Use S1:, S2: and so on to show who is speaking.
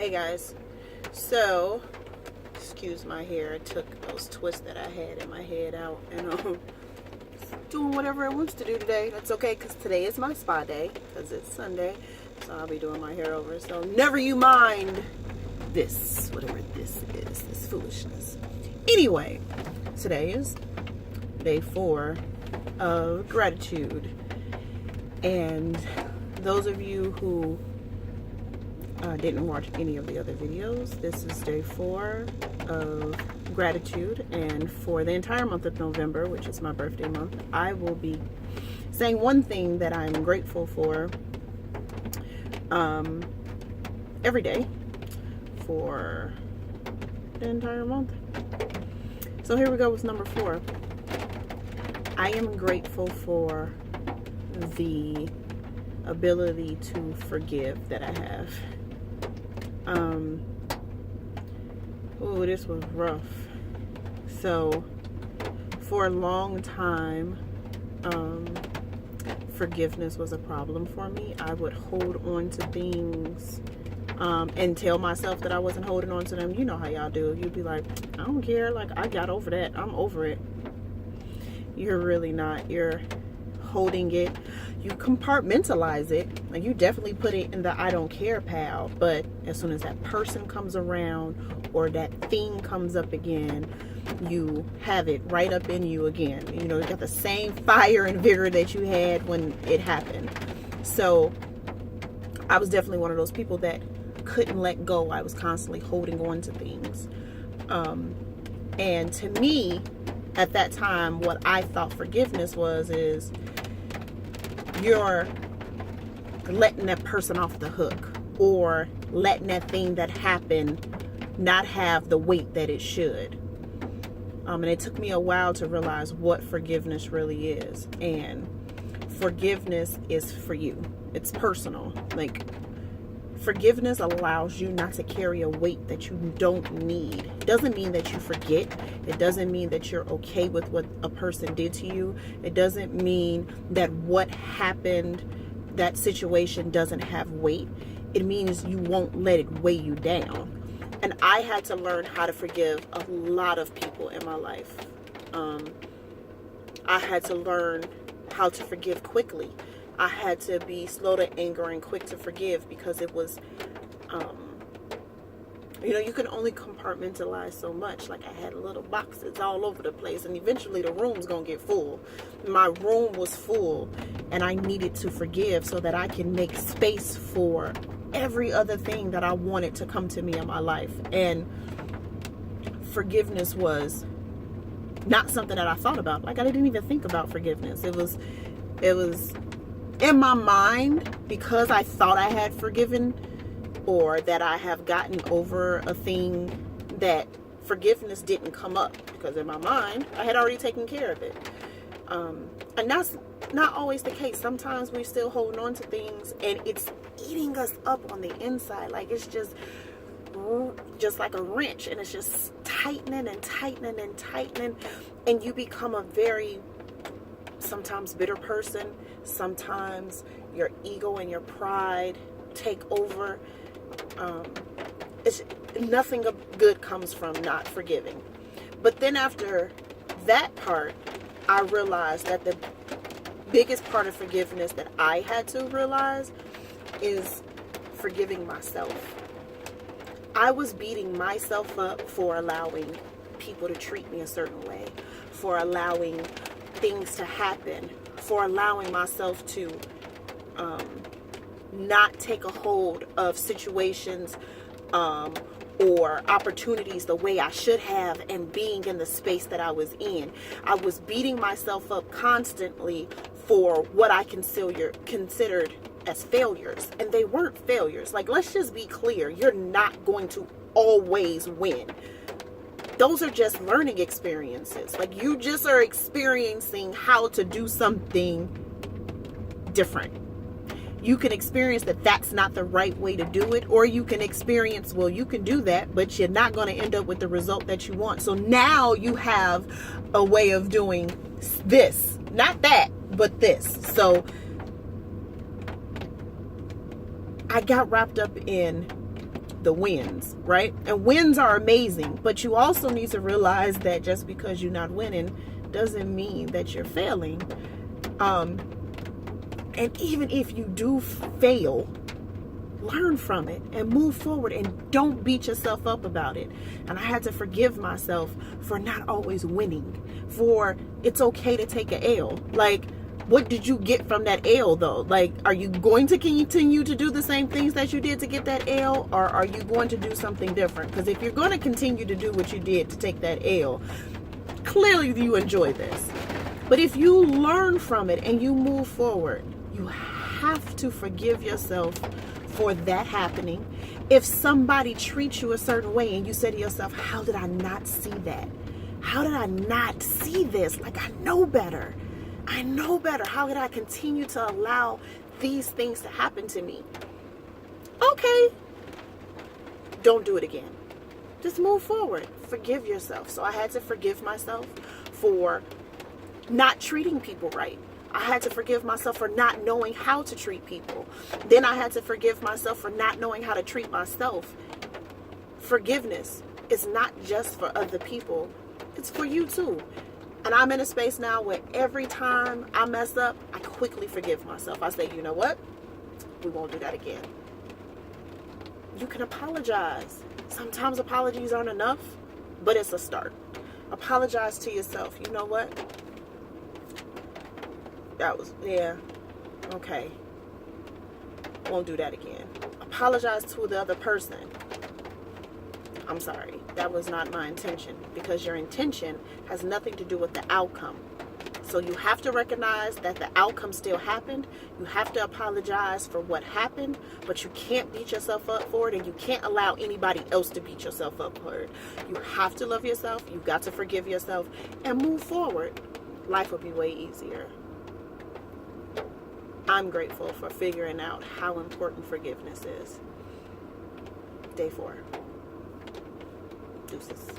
S1: Hey guys, so excuse my hair. I took those twists that I had in my head out and doing whatever it wants to do today. That's okay because today is my spa day because it's Sunday, so I'll be doing my hair over. So never you mind this, whatever this is, this foolishness. Anyway, today is day 4 of gratitude, and those of you who didn't watch any of the other videos, this is day 4 of gratitude, and for the entire month of November, which is my birthday month, I will be saying one thing that I'm grateful for every day for the entire month. So here we go with number 4. I am grateful for the ability to forgive that I have. Oh, this was rough. So for a long time, forgiveness was a problem for me. I would hold on to things and tell myself that I wasn't holding on to them. You know how y'all do. You'd be like, I don't care, like I got over that, I'm over it. You're really not. You're holding it. You compartmentalize it. Like, you definitely put it in the I don't care pile, but as soon as that person comes around or that thing comes up again, you have it right up in you again. You know, you got the same fire and vigor that you had when it happened. So I was definitely one of those people that couldn't let go. I was constantly holding on to things. And to me, at that time, what I thought forgiveness was is you're letting that person off the hook, or letting that thing that happened not have the weight that it should. And it took me a while to realize what forgiveness really is. And forgiveness is for you. It's personal. Like, forgiveness allows you not to carry a weight that you don't need. It doesn't mean that you forget. It doesn't mean that you're okay with what a person did to you. It doesn't mean that what happened, that situation doesn't have weight. It means you won't let it weigh you down. And I had to learn how to forgive a lot of people in my life. I had to learn how to forgive quickly. I had to be slow to anger and quick to forgive, because it was, you can only compartmentalize so much. Like, I had little boxes all over the place, and eventually the room's gonna get full. My room was full, and I needed to forgive so that I can make space for every other thing that I wanted to come to me in my life. And forgiveness was not something that I thought about. Like, I didn't even think about forgiveness. It was in my mind, because I thought I had forgiven, or that I have gotten over a thing, that forgiveness didn't come up, because in my mind I had already taken care of it. And that's not always the case. Sometimes we're still holding on to things, and it's eating us up on the inside. Like, it's just like a wrench, and it's just tightening and tightening and tightening, and you become a very sometimes bitter person. Sometimes your ego and your pride take over. Nothing good comes from not forgiving. But then after that part, I realized that the biggest part of forgiveness that I had to realize is forgiving myself. I was beating myself up for allowing people to treat me a certain way, for allowing things to happen, for allowing myself to not take a hold of situations or opportunities the way I should have, and being in the space that I was in. I was beating myself up constantly for what I considered as failures, and they weren't failures. Like, let's just be clear, you're not going to always win. Those are just learning experiences. Like, you just are experiencing how to do something different. You can experience that that's not the right way to do it, or you can experience, well, you can do that, but you're not going to end up with the result that you want. So now you have a way of doing this, not that, but this. So I got wrapped up in the wins, right? And wins are amazing, but you also need to realize that just because you're not winning doesn't mean that you're failing. And even if you do fail, learn from it and move forward, and don't beat yourself up about it. And I had to forgive myself for not always winning, for it's okay to take an L. Like, what did you get from that L though? Like, are you going to continue to do the same things that you did to get that L, or are you going to do something different? Because if you're going to continue to do what you did to take that L, clearly you enjoy this. But if you learn from it and you move forward, you have to forgive yourself for that happening. If somebody treats you a certain way and you say to yourself, how did I not see that? How did I not see this? Like, I know better. I know better. How could I continue to allow these things to happen to me? Okay. Don't do it again. Just move forward. Forgive yourself. So I had to forgive myself for not treating people right. I had to forgive myself for not knowing how to treat people. Then I had to forgive myself for not knowing how to treat myself. Forgiveness is not just for other people. It's for you too. And I'm in a space now where every time I mess up, I quickly forgive myself. I say, you know what? We won't do that again. You can apologize. Sometimes apologies aren't enough, but it's a start. Apologize to yourself. You know what? That was, yeah, okay. Won't do that again. Apologize to the other person. I'm sorry. That was not my intention, because your intention has nothing to do with the outcome. So you have to recognize that the outcome still happened. You have to apologize for what happened, but you can't beat yourself up for it, and you can't allow anybody else to beat yourself up for it. You have to love yourself. You've got to forgive yourself and move forward. Life will be way easier. I'm grateful for figuring out how important forgiveness is. Day 4. Deuces.